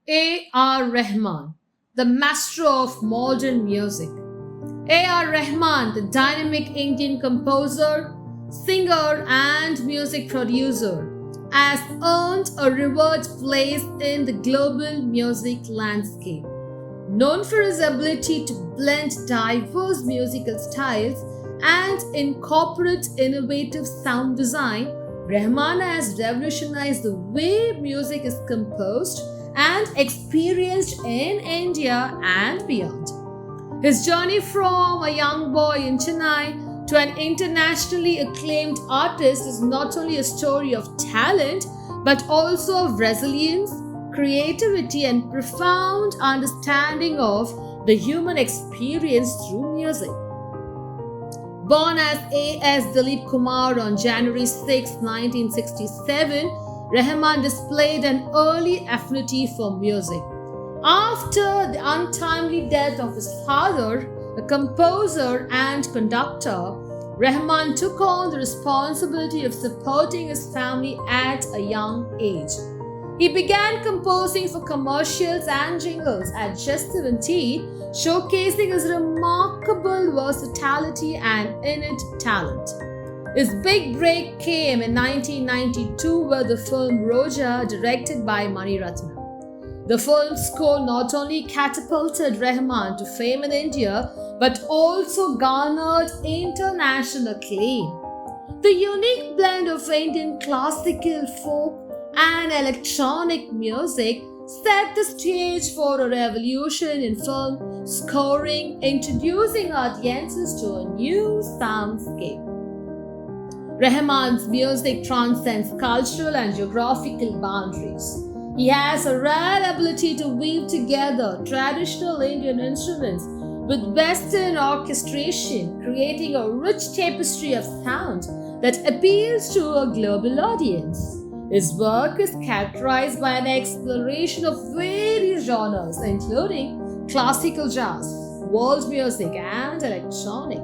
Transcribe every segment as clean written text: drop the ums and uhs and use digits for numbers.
A.R. Rahman, the master of modern music. A.R. Rahman, the dynamic Indian composer, singer, and music producer, has earned a revered place in the global music landscape. Known for his ability to blend diverse musical styles and incorporate innovative sound design, Rahman has revolutionized the way music is composed and experienced in India and beyond. His journey from a young boy in Chennai to an internationally acclaimed artist is not only a story of talent but also of resilience, creativity, and profound understanding of the human experience through music. Born as A.S. Dilip Kumar on January 6, 1967, Rahman displayed an early affinity for music. After the untimely death of his father, a composer and conductor, Rahman took on the responsibility of supporting his family at a young age. He began composing for commercials and jingles at just 17, showcasing his remarkable versatility and innate talent. His big break came in 1992 with the film Roja, directed by Mani Ratnam. The film's score not only catapulted Rahman to fame in India but also garnered international acclaim. The unique blend of Indian classical, folk, and electronic music set the stage for a revolution in film scoring, introducing audiences to a new soundscape. Rahman's music transcends cultural and geographical boundaries. He has a rare ability to weave together traditional Indian instruments with Western orchestration, creating a rich tapestry of sound that appeals to a global audience. His work is characterized by an exploration of various genres, including classical jazz, world music, and electronic.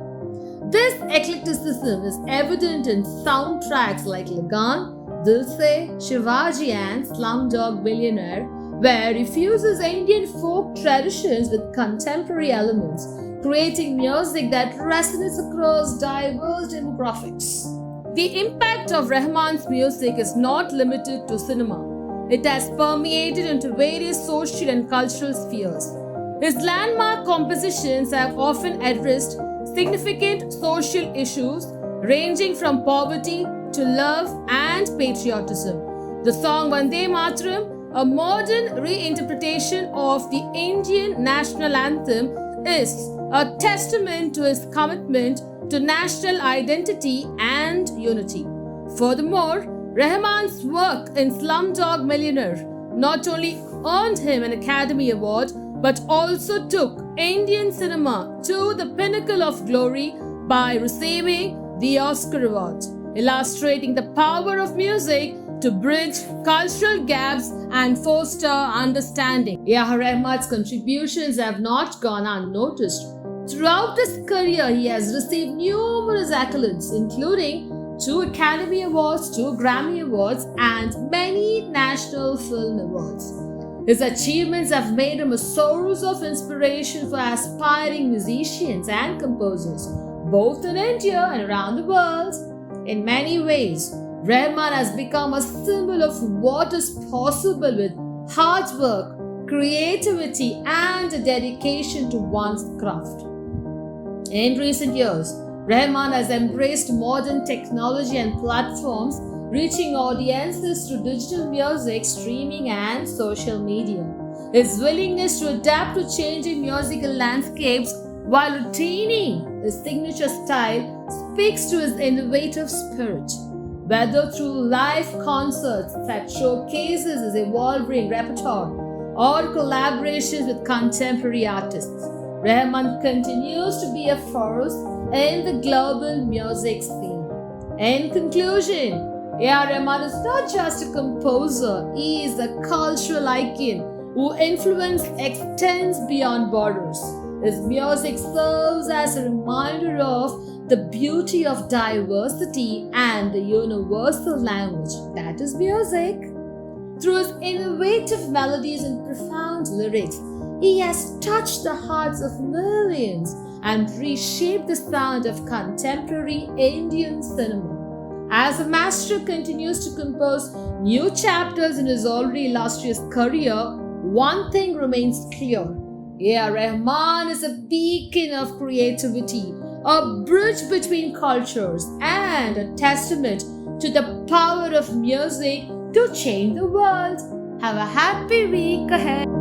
This eclecticism is evident in soundtracks like Lagan, Dil Se, Shivaji, and Slumdog Millionaire, where he fuses Indian folk traditions with contemporary elements, creating music that resonates across diverse demographics. The impact of Rahman's music is not limited to cinema. It has permeated into various social and cultural spheres. His landmark compositions have often addressed significant social issues ranging from poverty to love and patriotism. The song Vande Mataram, a modern reinterpretation of the Indian national anthem, is a testament to his commitment to national identity and unity. Furthermore, Rahman's work in Slumdog Millionaire not only earned him an Academy Award but also took Indian cinema to the pinnacle of glory by receiving the Oscar Award, illustrating the power of music to bridge cultural gaps and foster understanding. A.R. Rahman's contributions have not gone unnoticed. Throughout his career, he has received numerous accolades, including 2 Academy Awards, 2 Grammy Awards, and many National Film Awards. His achievements have made him a source of inspiration for aspiring musicians and composers, both in India and around the world. In many ways, Rahman has become a symbol of what is possible with hard work, creativity, and a dedication to one's craft. In recent years, Rahman has embraced modern technology and platforms, reaching audiences through digital music, streaming, and social media. His willingness to adapt to changing musical landscapes while retaining his signature style speaks to his innovative spirit. whether through live concerts that showcases his evolving repertoire or collaborations with contemporary artists. Rahman continues to be a force in the global music scene. In conclusion, A.R. Rahman is not just a composer, he is a cultural icon whose influence extends beyond borders. His music serves as a reminder of the beauty of diversity and the universal language that is music. Through his innovative melodies and profound lyrics, he has touched the hearts of millions and reshaped the sound of contemporary Indian cinema. As the master continues to compose new chapters in his already illustrious career, one thing remains clear. A.R. Rahman is a beacon of creativity, a bridge between cultures, and a testament to the power of music to change the world. Have a happy week ahead.